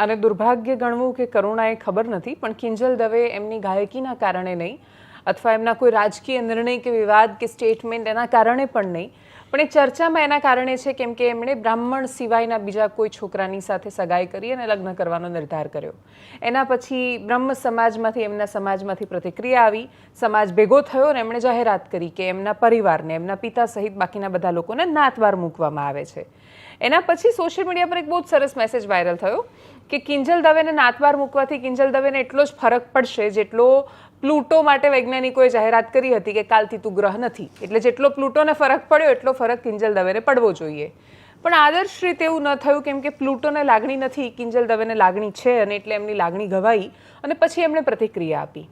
અને દુર્ભાગ્ય ગણવું કે કરુણા એ ખબર નથી, પણ કિંજલ દવે એમની ગાયકીના કારણે નહીં, અથવા એમના કોઈ રાજકીય નિર્ણય કે વિવાદ કે સ્ટેટમેન્ટ એના કારણે પણ નહીં, પણ એ ચર્ચામાં એના કારણે છે કેમ કે એમણે બ્રાહ્મણ સિવાયના બીજા કોઈ છોકરાની સાથે સગાઈ કરી અને લગ્ન કરવાનો નિર્ધાર કર્યો. એના પછી બ્રહ્મ સમાજમાંથી, એમના સમાજમાંથી પ્રતિક્રિયા આવી, સમાજ ભેગો થયો અને એમણે જાહેરાત કરી કે એમના પરિવારને, એમના પિતા સહિત બાકીના બધા લોકોને નાતવાર મૂકવામાં આવે છે. એના પછી સોશિયલ મીડિયા પર એક બહુ જ સરસ મેસેજ વાયરલ થયો કે કિંજલ દવેને નાતવાર મૂકવાથી કિંજલ દવેને એટલો જ ફરક પડશે જેટલો પ્લુટો માટે વૈજ્ઞાનિકોએ જાહેરાત કરી હતી કે કાલથી તું ગ્રહ નથી, એટલે જેટલો પ્લુટોને ફરક પડ્યો એટલો ફરક કિંજલ દવેને પડવો જોઈએ. પણ આદર્શ રીતે એવું ન થયું કેમ કે પ્લુટોને લાગણી નથી, કિંજલ દવેને લાગણી છે, અને એટલે એમની લાગણી ઘવાઈ અને પછી એમણે પ્રતિક્રિયા આપી.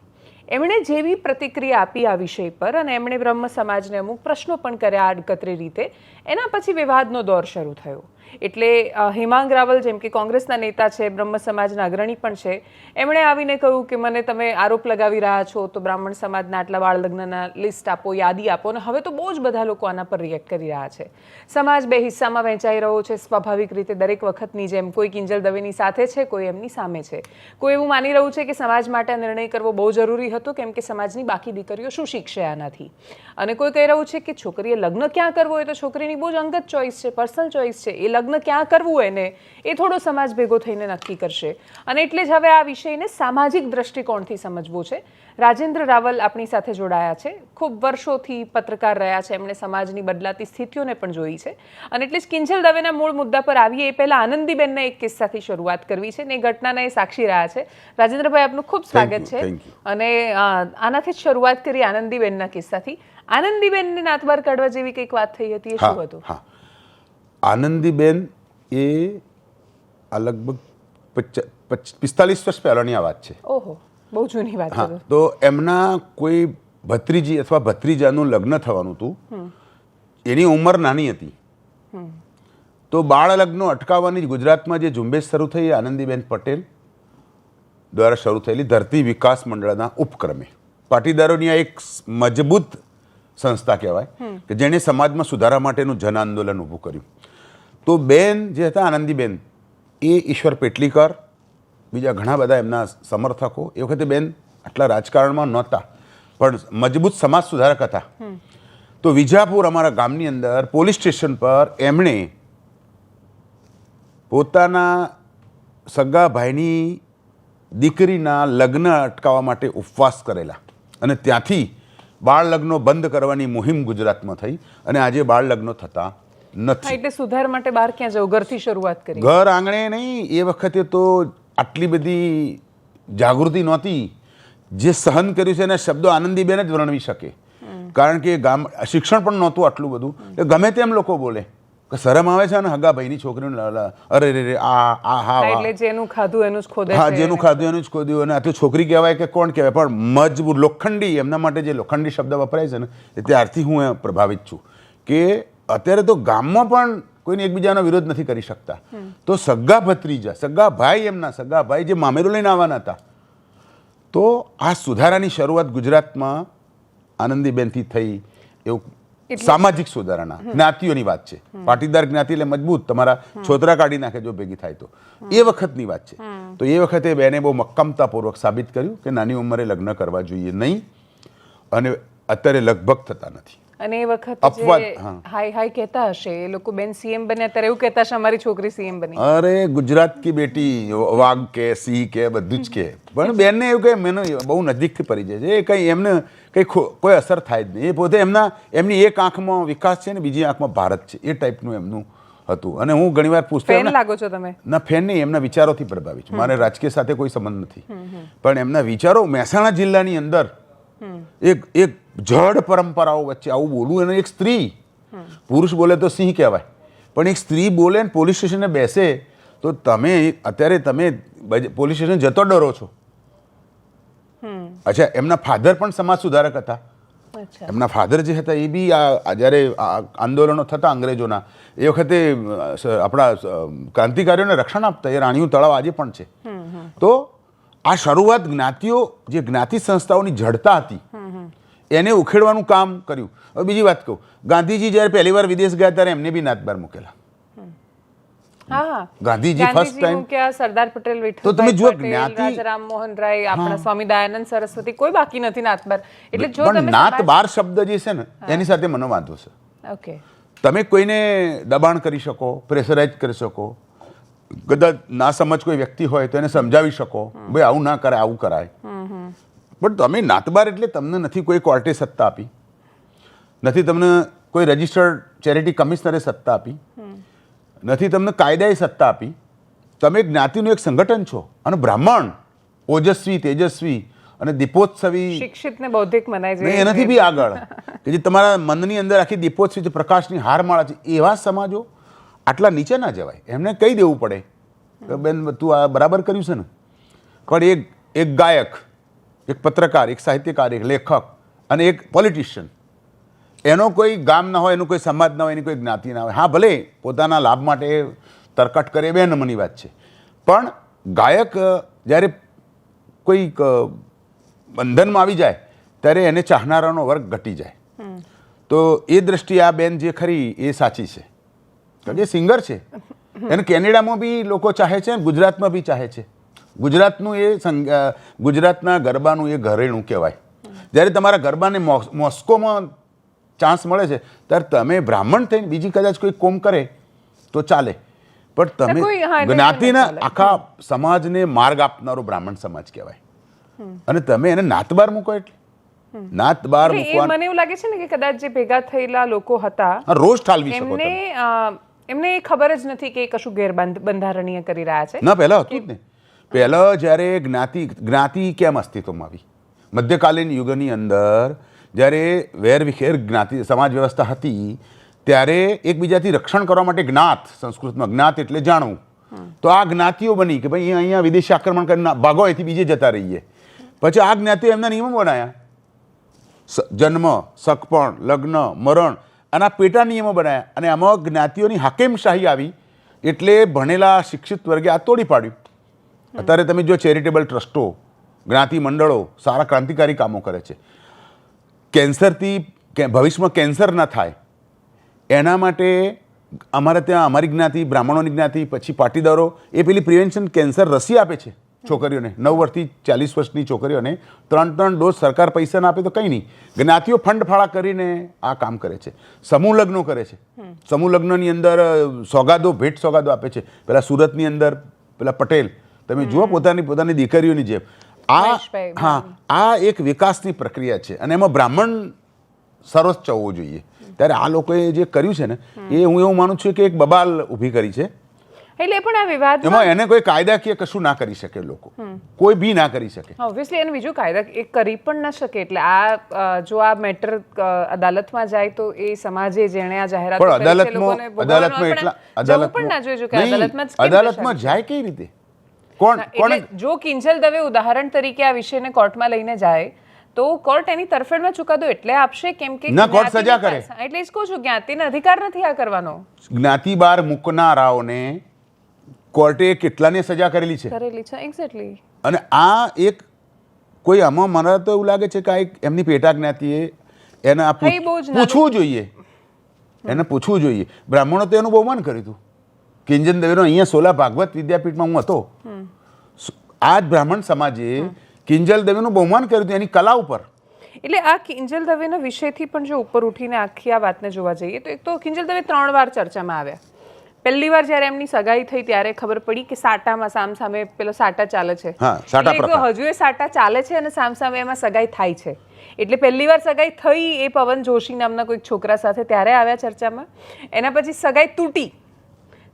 એમણે જેવી પ્રતિક્રિયા આપી આ વિષય પર, અને એમણે બ્રહ્મ સમાજને અમુક પ્રશ્નો પણ કર્યા આડકતરી રીતે, એના પછી વિવાદનો દોર શરૂ થયો. એટલે હેમાંગ રાવલ, જેમ કે કોંગ્રેસના નેતા છે, બ્રહ્મ સમાજના અગ્રણી પણ છે, એમણે આવીને કહ્યું કે મને તમે આરોપ લગાવી રહ્યા છો તો બ્રાહ્મણ સમાજના આટલા બાળ લગ્નના લિસ્ટ આપો, યાદી આપો. અને હવે તો બહુ જ બધા લોકો આના પર રિએક્ટ કરી રહ્યા છે. સમાજ બે હિસ્સામાં વહેંચાઈ રહ્યો છે સ્વાભાવિક રીતે, દરેક વખતની જેમ. કોઈ કિંજલ દવેની સાથે છે, કોઈ એમની સામે છે. કોઈ એવું માની રહ્યું છે કે સમાજ માટે આ નિર્ણય કરવો બહુ જરૂરી હતો કેમ કે સમાજની બાકી દીકરીઓ શું શીખશે આનાથી, અને કોઈ કહી રહ્યું છે કે છોકરીએ લગ્ન ક્યાં કરવો હોય તો છોકરીની બહુ જ અંગત ચોઈસ છે, પર્સનલ ચોઈસ છે, એ લગ્ન ક્યાં કરવું એને એ થોડો સમાજ ભેગો થઈને નક્કી કરશે. અને એટલે જ હવે આ વિષયને સામાજિક દ્રષ્ટિકોણથી સમજવો છે. રાજેન્દ્ર રાવલ આપણી સાથે જોડાયા છે, ખૂબ વર્ષોથી પત્રકાર રહ્યા છે, એમણે સમાજની બદલાતી સ્થિતિઓને પણ જોઈ છે. અને એટલે જ કિંજલ દવેના મૂળ મુદ્દા પર આવીએ એ પહેલાં આનંદીબેનના એક કિસ્સાથી શરૂઆત કરવી છે, ને એ ઘટનાના એ સાક્ષી રહ્યા છે. રાજેન્દ્રભાઈ, આપનું ખૂબ સ્વાગત છે. અને આનાથી જ શરૂઆત કરી આનંદીબેનના કિસ્સાથી. આનંદીબેનને નાતવાર કાઢવા જેવી કંઈક વાત થઈ હતી, એ શું હતું? હા, આનંદીબેન એ આ લગભગ 45 વર્ષ પહેલાંની આ વાત છે. ઓહો, બહુ જૂની વાત છે. તો એમના કોઈ ભત્રીજી અથવા ભત્રીજાનું લગ્ન થવાનું હતું. એની ઉંમર નાની હતી. તો બાળ લગ્નો અટકાવવાની ગુજરાતમાં જે ઝુંબેશ શરૂ થઈ, આનંદીબેન પટેલ દ્વારા શરૂ થયેલી ધરતી વિકાસ મંડળના ઉપક્રમે. પાટીદારોની આ એક મજબૂત સંસ્થા કહેવાય કે જેણે સમાજમાં સુધારા માટેનું જન આંદોલન ઊભું કર્યું. તો બેન જે હતા આનંદીબેન, એ ઈશ્વર પેટલીકર, બીજા ઘણા બધા એમના સમર્થકો, એ વખતે બેન આટલા રાજકારણમાં નહોતા પણ મજબૂત સમાજ સુધારક હતા. તો વિજાપુર અમારા ગામની અંદર પોલીસ સ્ટેશન પર એમણે પોતાના સગા ભાઈની દીકરીના લગ્ન અટકાવવા માટે ઉપવાસ કરેલા, અને ત્યાંથી બાળ લગ્નો બંધ કરવાની મુહિમ ગુજરાતમાં થઈ, અને આજે બાળ લગ્નો થતા નથી. એટલે સુધાર માટે બહાર ક્યાં જવું, ઘરથી શરૂઆત કરી. ઘર આંગણે નહીં. એ વખતે તો આટલી બધી જાગૃતિ નહોતી. જે સહન કર્યું છે એના શબ્દો આનંદીબેન જ વર્ણવી શકે, કારણ કે ગામ શિક્ષણ પણ નહોતું આટલું બધું. ગમે તેમ લોકો બોલે કે શરમ આવે છે ને હગા ભાઈની છોકરીને, અરે રે હા, એટલે જેનું ખાધું એનું જ ખોદે. હા, જેનું ખાધું એનું જ ખોદ્યું. અને આ તો છોકરી કહેવાય કે કોણ કહેવાય, પણ મજબૂત લોખંડી, એમના માટે જે લોખંડી શબ્દ વપરાય છે ને, એ ત્યારથી હું પ્રભાવિત છું કે અત્યારે તો ગામમાં પણ કોઈને એકબીજાનો વિરોધ નથી કરી શકતા. તો સગા ભત્રીજા, સગા ભાઈ, એમના સગા ભાઈ જે મામેરું લઈને આવવાના હતા. તો આ સુધારાની શરૂઆત ગુજરાતમાં આનંદીબેનથી થઈ. એવું સામાજિક સુધારણા, જ્ઞાતિઓની વાત છે. પાટીદાર જ્ઞાતિ એટલે મજબૂત, તમારા છોતરા કાઢી નાખે જો ભેગી થાય તો. એ વખતની વાત છે. તો એ વખતે બેને બહુ મક્કમતાપૂર્વક સાબિત કર્યું કે નાની ઉંમરે લગ્ન કરવા જોઈએ નહીં, અને અત્યારે લગભગ થતા નથી. અને એ વખત હાય હાય કહેતા હશે એ લોકો, બેન સીએમ બન્યા ત્યારે એવું કહેતા હશે અમારી છોકરી સીએમ બની. અરે ગુજરાત કી બેટી, વાઘ કે સિંહ કે બધું જ કે, પણ બેનને એવું કે મને બહુ નજીકથી પડી જાય છે. એ કંઈ એમને કંઈ કોઈ અસર થાય જ નહીં. એ પોતે એમની એક આંખમાં વિકાસ છે ને બીજી આંખમાં ભારત છે, એ ટાઈપનું એમનું હતું. અને હું ઘણીવાર પૂછતો, ફેન લાગો છો તમે? ના, ફેન નહીં, એમના વિચારોથી પ્રભાવિત છું. મારે રાજકીય સાથે કોઈ સંબંધ નથી, પણ એમના વિચારો. મહેસાણા જિલ્લાની અંદર એક જડ પરંપરાઓ વચ્ચે આવું બોલવું. અને એક સ્ત્રી, પુરુષ બોલે તો સિંહ કહેવાય, પણ એક સ્ત્રી બોલે ને પોલીસ સ્ટેશને બેસે તો અત્યારે તમે પોલીસ સ્ટેશન જતો ડરો છો. અચ્છા, એમના ફાધર પણ સમાજ સુધારક હતા. એમના ફાધર જે હતા એ બી જ્યારે આંદોલનો થતા અંગ્રેજોના, એ વખતે આપણા ક્રાંતિકારીઓને રક્ષણ આપતા. એ રાણીયું તળાવ આજે પણ છે. તો આ શરૂઆત જ્ઞાતિઓ, જે જ્ઞાતિ સંસ્થાઓની જડતા હતી, એને ઉખેડવાનું કામ કર્યું. હવે બીજી વાત કહું, ગાંધીજી જ્યારે પહેલી વાર વિદેશ ગયા ત્યારે એમને બી નાત બહાર મૂકેલા. હા હા ગાંધીજી ફર્સ્ટ ટાઈમ ક્યાં સરદાર પટેલ, તો તમે જુઓ વિઠ્ઠલભાઈ પટેલ, જ્ઞાતિ- રાજા રામમોહન રાય, આપણા સ્વામી દયાનંદ સરસ્વતી, કોઈ બાકી નથી નાતબાર. એટલે જો પણ તમે નાત બાર શબ્દ જે છે ને એની સાથે મને વાંધો છે. ઓકે, તમે કોઈને દબાણ કરી શકો, પ્રેશરાઇઝ કરી શકો, કદાચ ના સમજ કોઈ વ્યક્તિ હોય તો એને સમજાવી શકો, ભાઈ આવું ના કરાય, આવું કરાય. પણ તમે નાતબાર એટલે તમને નથી કોઈ કોર્ટે સત્તા આપી, નથી તમને કોઈ રજિસ્ટર્ડ ચેરિટી કમિશનરે સત્તા આપી, નથી તમને કાયદાએ સત્તા આપી. તમે જ્ઞાતિનું એક સંગઠન છો અને બ્રાહ્મણ ઓજસ્વી, તેજસ્વી અને દીપોત્સવી, શિક્ષિત ને બૌદ્ધિક મનાય છે એનાથી બી આગળ કે જે તમારા મનની અંદર આખી દીપોત્સવી છે, પ્રકાશની હારમાળા છે, એવા સમાજો આટલા નીચે ના જવાય. એમને કહી દેવું પડે કે બેન તું આ બરાબર કર્યું છે ને. પણ એક ગાયક, એક પત્રકાર, એક સાહિત્યકાર, એક લેખક અને એક પોલિટિશિયન, એનો કોઈ ગામ ના હોય, એનું કોઈ સમાજ ના હોય, એની કોઈ જ્ઞાતિ ના હોય. હા, ભલે પોતાના લાભ માટે તરકટ કરે, બે નંબરની વાત છે. પણ ગાયક જ્યારે કોઈ બંધનમાં આવી જાય ત્યારે એને ચાહનારાનો વર્ગ ઘટી જાય. તો એ દ્રષ્ટિએ આ બેન જે ખરી એ સાચી છે, કારણ કે સિંગર છે. એને કેનેડામાં બી લોકો ચાહે છે, ગુજરાતમાં બી ચાહે છે. ગુજરાતનું ગુજરાતના ગરબાનું એ ઘરેણું કહેવાય. જ્યારે તમારા ગરબાને મોસ્કોમાં ચાન્સ મળે છે ત્યારે તમે બ્રાહ્મણ થઈને બીજી કદાચ કોઈ કોમ કરે તો ચાલે, પણ તમે જ્ઞાતિના આખા સમાજને માર્ગ આપનારો બ્રાહ્મણ સમાજ કહેવાય. અને તમે એને નાતબાર મૂકો એટલે નાતબાર મૂકવા, મને એવું લાગે છે ને કે કદાચ જે ભેગા થયેલા લોકો હતા રોજ ઠાલવી શકો તમે. એમને એ ખબર જ નથી કે કશું ગેરબંધારણીય કરી રહ્યા છે. ના, પહેલા હતું જ ને. પહેલા જ્યારે જ્ઞાતિ કેમ અસ્તિત્વમાં આવી? મધ્યકાલીન યુગની અંદર જ્યારે વેરવિખેર જ્ઞાતિ સમાજ વ્યવસ્થા હતી ત્યારે એકબીજાથી રક્ષણ કરવા માટે જ્ઞાત, સંસ્કૃતમાં જ્ઞાત એટલે જાણવું, તો આ જ્ઞાતિઓ બની કે ભાઈ અહીંયા વિદેશી આક્રમણ કરીને ભાગો, અહીંથી બીજે જતા રહીએ. પછી આ જ્ઞાતિઓ એમના નિયમો બનાવ્યા, જન્મ, સગપણ, લગ્ન, મરણ, અને આ પેટા નિયમો બનાવ્યા. અને આમાં જ્ઞાતિઓની હાકેમશાહી આવી એટલે ભણેલા શિક્ષિત વર્ગે આ તોડી પાડ્યું. અત્યારે તમે જો ચેરિટેબલ ટ્રસ્ટો, જ્ઞાતિ મંડળો સારા ક્રાંતિકારી કામો કરે છે. કેન્સરથી ભવિષ્યમાં કેન્સર ન થાય એના માટે અમારે ત્યાં અમારી જ્ઞાતિ, બ્રાહ્મણોની જ્ઞાતિ, પછી પાટીદારો એ પેલી પ્રિવેન્શન કેન્સર રસી આપે છે છોકરીઓને. 9 વર્ષથી 40 વર્ષની છોકરીઓને 3 ડોઝ સરકાર પૈસા ના આપે તો કંઈ નહીં, જ્ઞાતિઓ ફંડ ફાળા કરીને આ કામ કરે છે. સમૂહ લગ્નો કરે છે. સમૂહ લગ્નની અંદર સોગાદો, ભેટ સોગાદો આપે છે. પેલા સુરતની અંદર પેલા પટેલ, તમે જુઓ પોતાની દીકરીઓની જેમ. આ એક વિકાસની પ્રક્રિયા છે અને એમાં બ્રાહ્મણ સર્વોચ્ચ હોવો જોઈએ. ત્યારે આ લોકોએ જે કર્યું છે ને એ હું એવું માનું છું કે એક બબાલ ઊભી કરી છે. એટલે પણ આ વિવાદ એમાં એને કોઈ કાયદાકીય કશું ના કરી શકે, લોકો કોઈ બી ના કરી શકે. ઓબ્વિયસલી એને બીજું કાયદા એ કરી પણ ના શકે. એટલે આ જો આ મેટર અદાલતમાં જાય તો એ સમાજે જેણે આ જાહેરાત અદાલતમાં જાય કઈ રીતે? કોણ જો કિંજલ દવે ઉદાહરણ તરીકે આ વિષયને કોર્ટમાં લઈને જાય તો કોર્ટ એની તરફેણમાં ચુકાદો એટલે આપશે કેમ કે કોર્ટ સજા કરે. એટલે જ કહું છું, જ્ઞાતિને અધિકાર નથી આ કરવાનો. જ્ઞાતિ બાર મૂકનારાઓને કોર્ટે કેટલાને સજા કરેલી છે. એક્ઝેક્ટલી. અને આ એક કોઈ આમાં મને તો એવું લાગે છે કે આ એક એમની પેટા જ્ઞાતિએ એને પૂછવું જોઈએ, એને પૂછવું જોઈએ. બ્રાહ્મણો તો એનું બહુમાન કર્યું હતું. કિંજલ દવેનો અહીંયા સોલા ભાગવત વિદ્યાપીઠમાં હું હતો, આ જ બ્રાહ્મણ સમાજે કિંજલ દવેનું બહુમાન કર્યું હતું એની કલા ઉપર. એટલે આ કિંજલ દવેના વિષયથી પણ જો ઉપર ઉઠીને આખી આ વાતને જોવા જઈએ તો એક તો કિંજલ દવે 3 વાર ચર્ચામાં આવ્યા. પહેલી વાર જ્યારે એમની સગાઈ થઈ ત્યારે ખબર પડી કે સાટામાં સામસામે પેલો સાટા ચાલે છે. હજુ એ સાટા ચાલે છે અને સામસામે એમાં સગાઈ થાય છે. એટલે પહેલી વાર સગાઈ થઈ એ પવન જોશી નામના કોઈક છોકરા સાથે, ત્યારે આવ્યા ચર્ચામાં. એના પછી સગાઈ તૂટી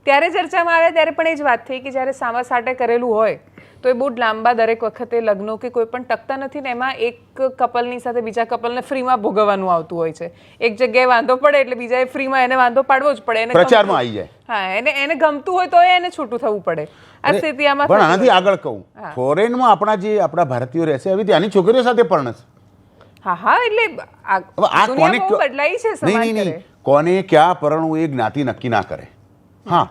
ત્યારે ચર્ચામાં આવ્યા. ત્યારે પણ એ જ વાત થઈ કે જ્યારે સામા સાટે કરેલું હોય તો એ બહુ લાંબા દરેક વખતે લગ્નો કે કોઈ પણ ટકતા નથી ને એમાં એક કપલની સાથે બીજા કપલને ફ્રીમાં ભોગવવાનું આવતું હોય છે. એક જગ્યાએ વાંધો પડે એટલે બીજાએ ફ્રીમાં એને વાંધો પાડવો જ પડે, એને પ્રચારમાં આવી જાય. હા, એને ગમતું હોય તો એને છૂટું થવું પડે. આ સ્થિતિ આમાં. પણ આનાથી આગળ કહું, ફોરેનમાં આપણા ભારતીયો રહેશે હવે ત્યાંની છોકરીઓ સાથે પરણે છે. હા, એટલે આ કોને બદલાઈ છે સમાજ. કોને ક્યાં પરણવું એ જ્ઞાતિ નક્કી ના કરે. હા,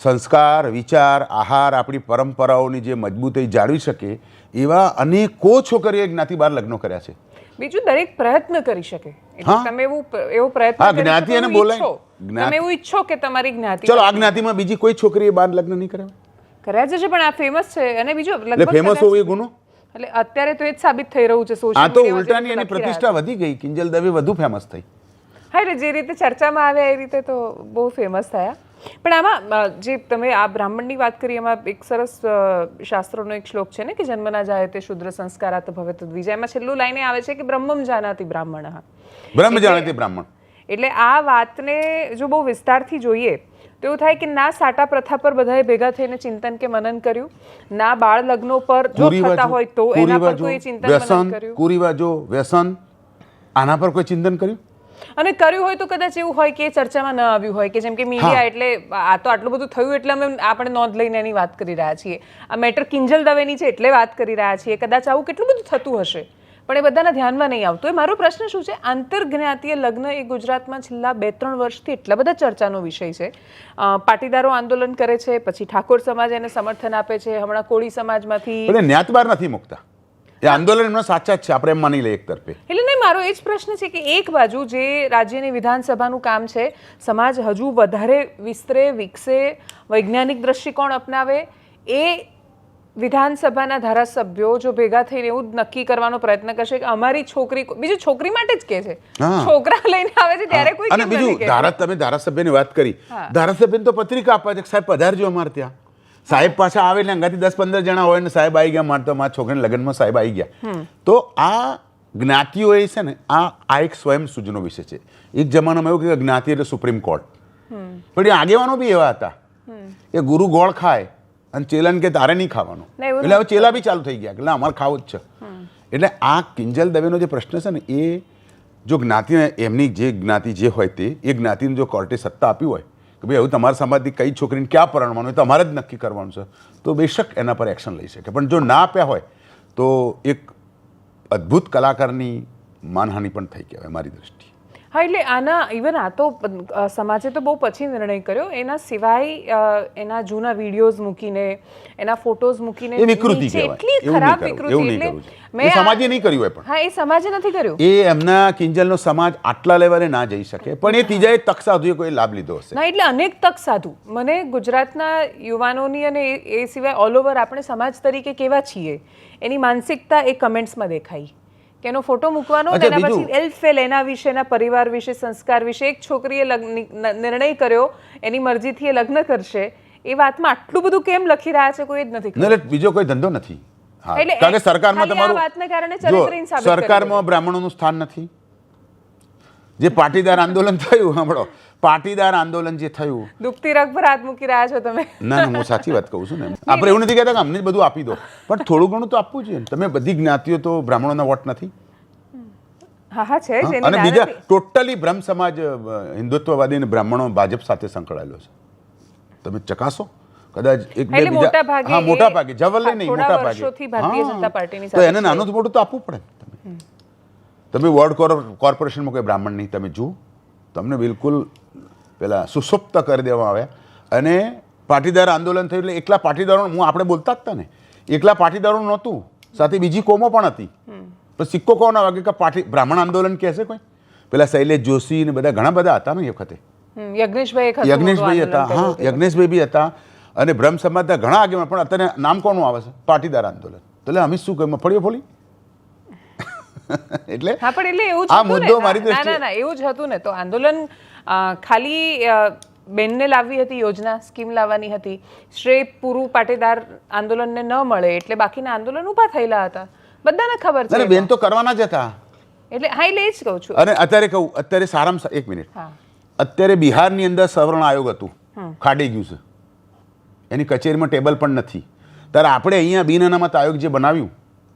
સંસ્કાર, વિચાર, આહાર, આપણી પરંપરાઓની જે મજબૂતાઈ જાળવી શકે એવા અનેકો છોકરીઓએ જ્ઞાતિ બહાર લગ્નો કર્યા છે. બીજું દરેક પ્રયત્ન કરી શકે. એટલે હા. તમે એવો પ્રયત્ન હા, કરી જ્ઞાતિ શકો એને એવું બોલાય. ઈચ્છો. તમે એવું ઈચ્છો કે તમારી જ્ઞાતિ ચલો આ જ્ઞાતિમાં બીજી કોઈ છોકરીએ બાર લગ્ન નહીં કરાવે, કર્યા જ છે, પણ આ ફેમસ છે અને બીજું એટલે લગભગ ફેમસ કદાચ- હોવું એ ગુનો? એટલે અત્યારે તો એ જ સાબિત થઈ રહ્યું છે આ સોશિયલ તો મીડિયામાં ઉલટાની જે એની લખી રહ્યા પ્રતિષ્ઠા વધી ગઈ, કિંજલ દવે વધુ ફેમસ થઈ. હા, એટલે જે રીતે ચર્ચામાં આવ્યા એ રીતે તો બહુ ફેમસ થયા. પણ આમાં જે તમે આ બ્રાહ્મણની વાત કરી એમાં એક સરસ શાસ્ત્રોનો એક શ્લોક છે ને કે જન્મના જાય તે શુદ્ર સંસ્કારાત ભવે તદ્વિજા. એમાં છેલ્લું લાઈને આવે છે કે બ્રહ્મમ જાનાતિ બ્રાહ્મણઃ. બ્રહ્મ જાણે તે બ્રાહ્મણ. એટલે આ વાતને જો બહુ વિસ્તારથી જોઈએ તો એવું થાય કે ના સાટા પ્રથા પર બધાએ ભેગા થઈને ચિંતન કે મનન કર્યું, ના બાળ લગ્નો પર જો થતા હોય તો એના પર કોઈ ચિંતન મનન વ્યસન, કર્યું, કુરિવાજો, વ્યસન, આના પર કોઈ ચિંતન કર્યું? અને કર્યું હોય તો કદાચ એવું હોય કે એ ચર્ચામાં ન આવ્યું હોય કે જેમ કે મીડિયા એટલે આ તો આટલું બધું થયું એટલે અમે આપણે નોંધ લઈને એની વાત કરી રહ્યા છીએ. આ મેટર કિંજલ દવેની છે એટલે વાત કરી રહ્યા છીએ. કદાચ આવું કેટલું બધું થતું હશે પણ એ બધાના ધ્યાનમાં નહીં આવતું. એ મારો પ્રશ્ન શું છે, આંતરજ્ઞાતીય લગ્ન એ ગુજરાતમાં છેલ્લા 2-3 વર્ષથી એટલા બધા ચર્ચાનો વિષય છે. પાટીદારો આંદોલન કરે છે, પછી ઠાકોર સમાજ એને સમર્થન આપે છે, હમણાં કોળી સમાજમાંથી એટલે ન્યાત બાર નથી મૂકતા. એ આંદોલન એમના સાચા જ છે, આપણે એમ માની લઈએ એક તરફે. એટલે નહીં, મારો એ જ પ્રશ્ન છે કે એક બાજુ જે રાજ્યની વિધાનસભાનું કામ છે, સમાજ હજુ વધારે વિસ્તરે, વિકસે, વૈજ્ઞાનિક દ્રષ્ટિકોણ અપનાવે, એ વિધાનસભાના ધારાસભ્યો જો ભેગા થઈને એવું જ નક્કી કરવાનો પ્રયત્ન કરશે કે અમારી છોકરી, બીજું છોકરી માટે જ કે છે, છોકરા લઈને આવે છે ત્યારે કોઈ અને કેમ બીજું નથી કહેતું? તમે ધારાસભ્યની વાત કરી, ધારાસભ્યને તો પત્રિકા આપવા છે કે સાહેબ પધારજો અમારે ત્યાં. સાહેબ પાછા આવે એટલે અંગાથી 10-15 જણા હોય ને સાહેબ આવી ગયા, મારે તો મારા છોકરાના લગ્નમાં સાહેબ આવી ગયા. તો આ જ્ઞાતિઓ એ છે ને આ એક સ્વયં સૂચનો વિષય છે. એક જમાનામાં એવું કે જ્ઞાતિ એટલે સુપ્રીમ કોર્ટ, પણ એ આગેવાનો બી એવા હતા કે ગુરુ ગોળ ખાય અને ચેલાને કે તારે નહીં ખાવાનું, એટલે હવે ચેલા બી ચાલુ થઈ ગયા કે અમારે ખાવું જ છે. એટલે આ કિંજલ દવેનો જે પ્રશ્ન છે ને એ જો જ્ઞાતિને એમની જે જ્ઞાતિ જે હોય તે એ જ્ઞાતિને જો કોર્ટે સત્તા આપી હોય કે ભાઈ હવે તમારા સમાજની કઈ છોકરીને ક્યાં પરણવાનું હોય તમારે જ નક્કી કરવાનું છે, તો બેશક એના પર એક્શન લઈ શકે. પણ જો ના આપ્યા હોય તો એક અદ્ભુત કલાકારની માનહાનિ પણ થઈ કહેવાય મારી દ્રષ્ટિએ. હા, એટલે આના ઇવન આ તો સમાજે તો બહુ પછી નિર્ણય કર્યો. એના સિવાય એના જૂના વિડીયોઝ મૂકીને, એના ફોટોઝ મૂકીને એ વિકૃતિ નીચે કહેવાય. એટલી એવું ખરાબ નહીં કરવું, વિકૃતિ. એવું નહીં એટલે કરવું. એ સમાજે નહીં કર્યું હોય પણ. હા, એ સમાજે નથી કર્યું. એ એમના કિંજલનો સમાજ આટલા લેવલે ના જઈ શકે, પણ એ ત્રીજાએ તક સાધુએ કોઈ લાભ લીધો હશે. ના, એટલે અનેક તક સાધુ. મને ગુજરાતના યુવાનોની અને એ સિવાય ઓલ ઓવર આપણે સમાજ તરીકે કેવા છીએ એની માનસિકતા એ કમેન્ટ્સમાં દેખાઈ કે એનો ફોટો મૂકવાનો અને એના પછી એલ્ફેલ એના વિશે, એના પરિવાર વિશે, સંસ્કાર વિશે. એક છોકરીએ નિર્ણય કર્યો એની મરજીથી એ લગ્ન કરશે, એ વાતમાં આટલું બધું કેમ લખી રહ્યા છે કોઈ જ નથી ખબર. એટલે બીજો કોઈ ધંધો નથી. હા, એટલે કારણ કે સરકારમાં ખાલી આ તમારું વાતને કારણે જો ચરિત્રહીન સાબિત કરી સરકારમાં બ્રાહ્મણોનું સ્થાન નથી. જે પાટીદાર આંદોલન થયું, સાંભળો, પાટીદાર આંદોલન જે થયું, દુખતી રગ પર હાથ મૂકી રહ્યા છો તમે. ના હું સાચી વાત કહું છું ને. આપણે એવું નથી કહેતા કે અમને જ બધું આપી દો, પણ થોડું ઘણું તો આપવું જોઈએ. તમે બધી જ્ઞાતિઓ તો બ્રાહ્મણોના વોટ નથી. હા હા છે જ. અને બીજા ટોટલી બ્રહ્મ સમાજ હિન્દુત્વવાદી અને બ્રાહ્મણો ભાજપ સાથે સંકળાયેલો છે. તમે ચકાસો કદાચ એક બે બીજા, હા મોટા ભાગે, જવલ્લે નહીં, મોટા ભાગે ભારતીય જનતા પાર્ટીની તો એને નાનું તો મોટું તો આપવું પડે. તમે વોર્ડ કોર્પોરેશનમાં કોઈ બ્રાહ્મણ નહીં તમે જુઓ, તમને બિલકુલ પેલા સુસુપ્ત કરી દેવામાં આવ્યા. અને પાટીદાર આંદોલન થયું એટલે એકલા પાટીદારો, હું આપણે બોલતા જ હતા ને, એકલા પાટીદારો નહોતું, સાથે બીજી કોમો પણ હતી. તો સિક્કો કોણ વાગે કે બ્રાહ્મણ આંદોલન કહેશે કોઈ? પેલા શૈલેષ જોશી ને બધા ઘણા બધા હતા ને એ વખતે. યજ્ઞેશભાઈ હતા, હા યજ્ઞેશભાઈ બી હતા. અને બ્રહ્મ સમાજના ઘણા આગેવાન. પણ અત્યારે નામ કોનું આવે છે? પાટીદાર આંદોલન. એટલે અમે શું કહ્યું, મફળીઓ ફોલી. એટલે હા, પણ એટલે એવું આ મુદ્દો મારી દ્રષ્ટિએ ના એવું જ હતું ને. તો આંદોલન ખાલી બેનને લાવવી હતી, યોજના સ્કીમ લાવવાની હતી, શ્રેય પૂરું પાટીદાર આંદોલનને ન મળે એટલે બાકીના આંદોલન ઊભા થયેલા હતા, બધાને ખબર છે. બેન તો કરવાના જ હતા. એટલે હા, એટલે જ કહું છું. અને અત્યારે કહું, અત્યારે સારામાં એક મિનિટ, અત્યારે બિહારની અંદર સવર્ણ આયોગ હતું, ખાડી ગયું છે, એની કચેરીમાં ટેબલ પણ નથી. ત્યારે આપણે અહીંયા બિન અનામત આયોગ જે બનાવ્યું,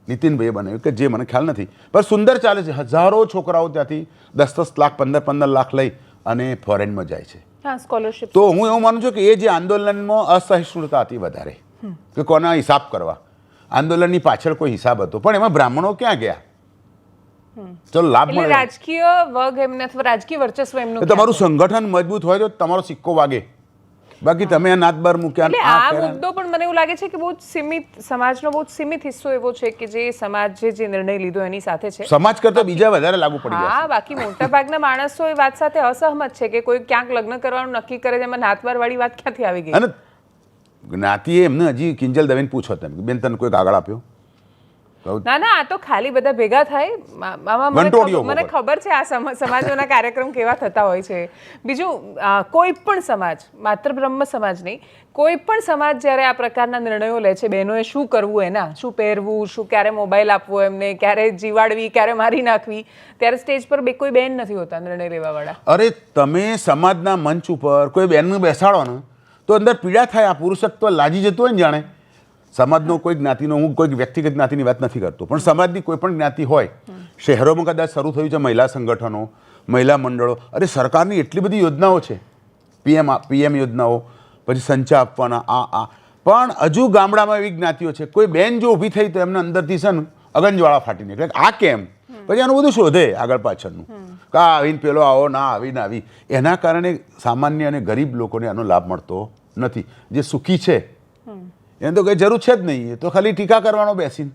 નીતિનભાઈએ બનાવ્યું, કે જે મને ખ્યાલ નથી પણ સુંદર ચાલે છે. હજારો છોકરાઓ ત્યાંથી 10-10 લાખ 15-15 લાખ લઈ અને ફોરેનમાં જાય છે. સ્કોલરશિપ. તો હું એવું માનું છું કે એ જે આંદોલનમાં અસહિષ્ણુતા હતી વધારે, કે કોના હિસાબ કરવા. આંદોલનની પાછળ કોઈ હિસાબ હતો, પણ એમાં બ્રાહ્મણો ક્યાં ગયા? ચલો લાભ મળે, રાજકીય વર્ગ એમને અથવા રાજકીય વર્ચસ્વ એમનું. તમારું સંગઠન મજબૂત હોય તો તમારો સિક્કો વાગે. બાકી તમે આ નાત બાર મૂક્યા એટલે આ આ કર્યા. મુદ્દો પણ મને એવું લાગે છે કે બહુ જ સીમિત સમાજનો બહુ જ સીમિત હિસ્સો એવો છે કે જે સમાજે જે નિર્ણય લીધો એની સાથે છે. સમાજ કરતા બીજા વધારે લાગુ પડી ગયા હા, બાકી મોટા ભાગના માણસો એ વાત સાથે અસહમત છે કે કોઈ ક્યાંક લગ્ન કરવાનું નક્કી કરે છે, એમાં નાતબાર વાળી વાત ક્યાંથી આવી ગઈ? અને જ્ઞાતિએ એમને હજી કિંજલ દવેને પૂછો તમે બેન તને કોઈ કાગળ આપ્યો? ના ના, આ તો ખાલી બધા ભેગા થાય આમાં વંટોળીઓ મને ખબર છે આ સમાજોના કાર્યક્રમ કેવા થતા હોય છે. બીજું કોઈ પણ સમાજ, માત્ર બ્રહ્મ સમાજ નહીં, કોઈ પણ સમાજ જ્યારે આ પ્રકારના નિર્ણયો લે છે, બહેનોએ શું કરવું, એના શું પહેરવું, શું ક્યારે મોબાઈલ આપવો એમને, ક્યારે જીવાડવી, ક્યારે મારી નાખવી, ત્યારે સ્ટેજ પર કોઈ બેન નથી હોતા નિર્ણય લેવાવાળા. અરે તમે સમાજના મંચ ઉપર કોઈ બેનને બેસાડો ને તો અંદર પીડા થાય. આ પુરુષત્વ લાજી જતું હોય ને જાણે. સમાજનો કોઈ જ્ઞાતિનો, હું કોઈ વ્યક્તિગત જ્ઞાતિની વાત નથી કરતો, પણ સમાજની કોઈ પણ જ્ઞાતિ હોય, શહેરોમાં કદાચ શરૂ થયું છે મહિલા સંગઠનો, મહિલા મંડળો, અરે સરકારની એટલી બધી યોજનાઓ છે, પીએમ યોજનાઓ, પછી સંચા આપવાના આ પણ હજુ ગામડામાં એવી જ્ઞાતિઓ છે, કોઈ બેન જો ઊભી થઈ તો એમને અંદરથી છે ને અગનજવાળા ફાટી નીકળે. આ કેમ? પછી આનું બધું શોધે આગળ પાછળનું, કે આવીને પેલો આવો ના આવીને આવી. એના કારણે સામાન્ય અને ગરીબ લોકોને આનો લાભ મળતો નથી. જે સુખી છે એને તો કંઈ જરૂર છે જ નહીં, એ તો ખાલી ટીકા કરવાનો બેસીને,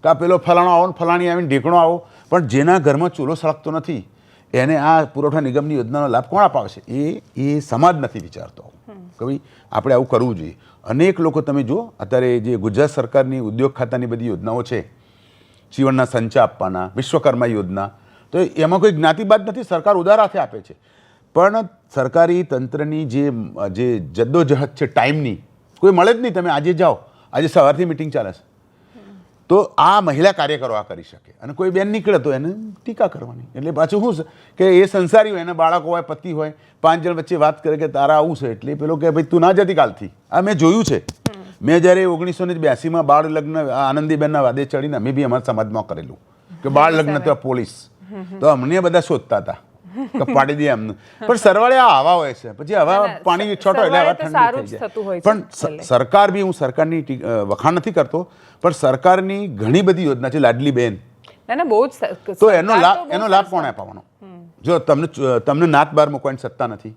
કાં પેલો ફલાણો આવો ને ફલાણી આવીને ઢેકણો આવો. પણ જેના ઘરમાં ચૂલો સળગતો નથી એને આ પુરવઠા નિગમની યોજનાનો લાભ કોણ અપાવશે? એ સમાજ નથી વિચારતો કે ભાઈ આપણે આવું કરવું જોઈએ. અનેક લોકો તમે જુઓ અત્યારે જે ગુજરાત સરકારની ઉદ્યોગ ખાતાની બધી યોજનાઓ છે, જીવનના સંચા આપવાના, વિશ્વકર્મા યોજના, તો એમાં કોઈ જ્ઞાતિબાદ નથી, સરકાર ઉદાર હાથે આપે છે. પણ સરકારી તંત્રની જે જદ્દોજહદ છે ટાઈમની, કોઈ મળે જ નહીં. તમે આજે જાઓ, આજે સવારથી મિટિંગ ચાલે છે, તો આ મહિલા કાર્યકરો આ કરી શકે, અને કોઈ બેન નીકળે તો એને ટીકા કરવાની. એટલે પાછું શું છે કે એ સંસારી હોય, એને બાળકો હોય, પતિ હોય, 5 જણ વચ્ચે વાત કરે કે તારા આવું છે, એટલે પેલો કે ભાઈ તું ના જતી કાલથી. આ મેં જોયું છે. મેં જ્યારે 1982માં બાળ લગ્ન આનંદીબેનના વાદે ચડીને અમે બી અમારા સમાજમાં કરેલું કે બાળ લગ્ન તો પોલીસ, તો અમને બધા શોધતા હતા કે પાડી દે એમનું. પણ સરવાળે આ હવા હોય છે, પછી હવા પાણી છોટો એટલે હવા ઠંડી થઈ જાય. પણ સરકાર બી, હું સરકારની વખાણ નથી કરતો, પણ સરકારની ઘણી બધી યોજના છે, લાડલી બેન, તો એનો લાભ કોણે અપાવવાનો? જો તમને નાત બાર મૂકવાની સત્તા નથી,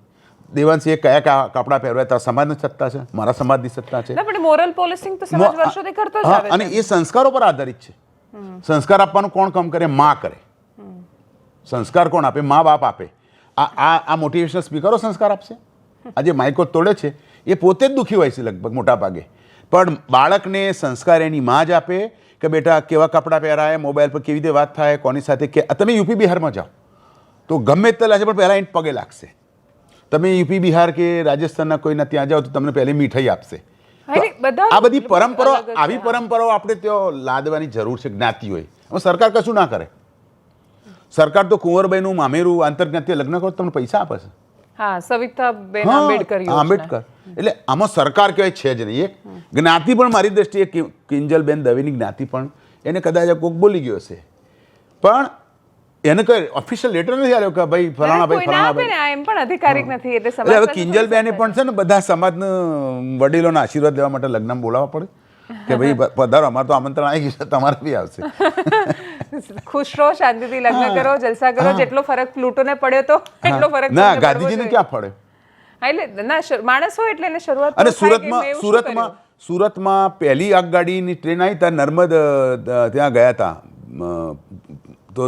દેવાંશીએ કયા કપડાં પહેરવા તારા સમાજની સત્તા છે, મારા સમાજની સત્તા છે. મોરલ પોલિસિંગ તો સમાજ વર્ષોથી કરતો જ આવે છે, અને એ સંસ્કારો પર આધારિત છે. સંસ્કાર આપવાનું કોણ કામ કરે? માં કરે. સંસ્કાર કોણ આપે? મા બાપ આપે. આ મોટિવેશનલ સ્પીકરો સંસ્કાર આપશે? આ જે માઇકો તોડે છે એ પોતે જ દુઃખી હોય છે લગભગ મોટા ભાગે, પણ બાળકને સંસ્કાર એની માં જ આપે કે બેટા કેવા કપડાં પહેરાય, મોબાઈલ પર કેવી રીતે વાત થાય, કોની સાથે. કે તમે યુપી બિહારમાં જાઓ તો ગમે તે લાગે પણ પહેલાં એને પગે લાગશે. તમે યુપી બિહાર કે રાજસ્થાનના કોઈના ત્યાં જાઓ તો તમને પહેલી મીઠાઈ આપશે. આ બધી પરંપરાઓ, આવી પરંપરાઓ આપણે ત્યાં લાદવાની જરૂર છે જ્ઞાતિઓએ. સરકાર કશું ના કરે. સરકાર તો કુંવરબાઈનું મામેરું આંતરજ્ઞાતિય લગ્ન કરો તમને પૈસા આપે છે. હા, સવિતાબેન આંબેડકર. એટલે આમાં સરકાર કહેવાય છે જ નહીં. એક જ્ઞાતિ પણ મારી દ્રષ્ટિએ કિંજલબેન દવેની જ્ઞાતિ પણ એને કદાચ કોક બોલી ગયો છે, પણ એને કોઈ ઓફિશિયલ લેટર નથી આવ્યો કે ભાઈ ફલાણા ભાઈ ફલાણા ભાઈ, એમ પણ અધિકારિક નથી. એટલે હવે કિંજલબેને પણ છે ને બધા સમાજના વડીલોના આશીર્વાદ લેવા માટે લગ્નમાં બોલાવવા પડે કે ભાઈ પધારો, અમારે તો આમંત્રણ આવી ગયું છે, તમારે બી આવશે. ખુશ રહો, શાંતિથી લગ્ન કરો, જલસા કરો. જેટલો ફરક પ્લુટોને પડ્યો તો એટલો ફરક ના ગાંધીજીને ક્યાં પડે? એટલે ના માણસ હોય એટલે એને શરૂઆત. અને સુરતમાં પહેલી આગગાડીની ટ્રેન આવી ત્યાં નર્મદ ત્યાં ગયા હતા,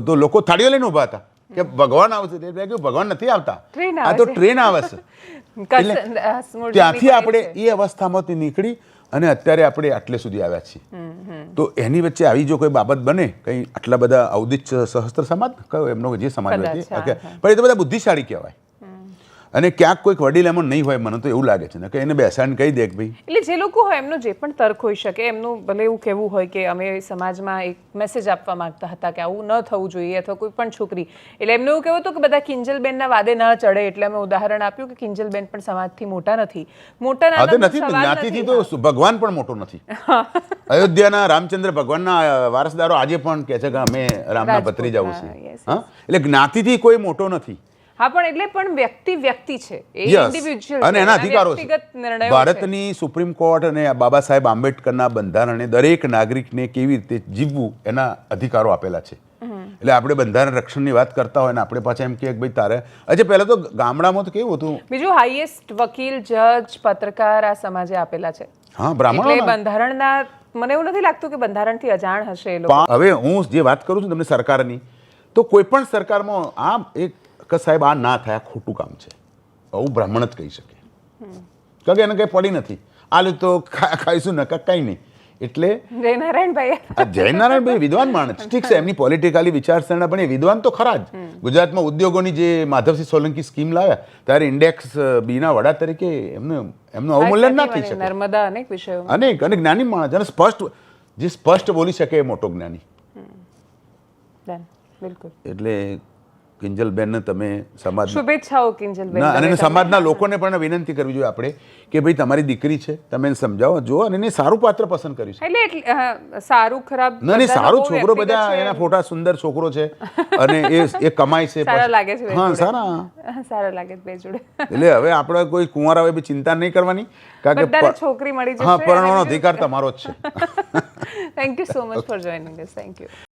તો લોકો થાળીઓ લઈને ઉભા હતા કે ભગવાન આવશે. ભગવાન નથી આવતા, આ તો ટ્રેન આવે છે. ત્યાંથી આપણે એ અવસ્થામાંથી નીકળી અને અત્યારે આપણે આટલે સુધી આવ્યા છીએ. તો એની વચ્ચે આવી જો કોઈ બાબત બને, કંઈ આટલા બધા અવધિત સહસ્ત્ર સમાજ કયો એમનો જે સમાજ હોય છે, પણ એ તો બધા બુદ્ધિશાળી કહેવાય. અને ક્યાંક કોઈક વડીલ એમાં નહીં હોય, મને તો એવું લાગે છે ને કે એને બેસાડીને કહી દે કે ભાઈ. એટલે જે લોકો હોય એમનો જે પણ તર્ક હોઈ શકે, એમનું ભલે એવું કહેવું હોય કે અમે સમાજમાં એક મેસેજ આપવા માંગતા હતા કે આવું ન થવું જોઈએ, અથવા કોઈ પણ છોકરી, એટલે એમનું એવું કહેવું હતું કે બધા કિંજલબેનના વાદે ન ચડે. એટલે અમે ઉદાહરણ આપ્યું કે કિંજલબેન પણ સમાજથી મોટા નથી. મોટા નથી, જ્ઞાતિથી તો ભગવાન પણ મોટો નથી. અયોધ્યાના રામચંદ્ર ભગવાનના વારસદારો આજે પણ કહે છે કે અમે રામના ભત્રીજા છીએ. એટલે જ્ઞાતિથી કોઈ મોટો નથી. હા, પણ એટલે પણ વ્યક્તિ છે, અને એના અધિકારો છે. ભારતની સુપ્રીમ કોર્ટ અને બાબા સાહેબ આંબેડકરના બંધારણે દરેક નાગરિકને કેવી રીતે જીવવું એના અધિકારો આપેલા છે. એટલે આપણે બંધારણ રક્ષણની વાત કરતા હોય ને આપણે પાછા એમ કે ભાઈ તારે અચ્છા પહેલાં તો ગામડામાં તો કેવું હતું બીજું હાઈએસ્ટ વકીલ જજ પત્રકાર આ સમાજે આપેલા છે હા બ્રાહ્મણો એટલે બંધારણના મને એવું નથી લાગતું કે બંધારણથી અજાણ હશે એ લોકો હવે હું જે વાત કરું છું તમને સરકારની તો કોઈ પણ સરકારમાં આ એક કે સાહેબ આ ના થાય આ ખોટું કામ છે આવું બ્રાહ્મણ જ કહી શકે કારણ કે એને કંઈ પડી નથી આલે તો ખાઈશું ન કંઈ નહીં એટલે જયનારાયણભાઈ જયનારાયણભાઈ વિદ્વાન માણસ ઠીક છે એમની પોલિટિકલી વિચારસરણા પણ એ વિદ્વાન તો ખરા જ ગુજરાતમાં ઉદ્યોગોની જે માધવસિંહ સોલંકી સ્કીમ લાવ્યા ત્યારે ઇન્ડેક્સ બીના વડા તરીકે એમનું અવમૂલ્યન ના થઈ શકે નર્મદા અનેક વિષયો અનેક અને જ્ઞાની માણસ અને જે સ્પષ્ટ બોલી શકે એ મોટો જ્ઞાની બિલકુલ એટલે કિંજલબેનને તમે સમાજ શુભેચ્છાઓ કિંજલબેન અને સમાજના લોકોને પણ વિનંતી કરવી જોઈએ આપણે કે ભાઈ તમારી દીકરી છે તમે એને સમજાવો જો અને એને સારું પાત્ર પસંદ કર્યું છે એટલે સારું ખરાબ ના નહીં સારું છોકરો બધા એના ફોટા સુંદર છોકરો છે અને એ કમાય છે સારા લાગે છે હા સારા લાગે છે બે જોડે એટલે હવે આપણે કોઈ કુંવારા હોય બી ચિંતા નહીં કરવાની કારણ કે બધાને છોકરી મળી જશે હા પરણવાનો અધિકાર તમારો જ છે thank you so much for joining us thank you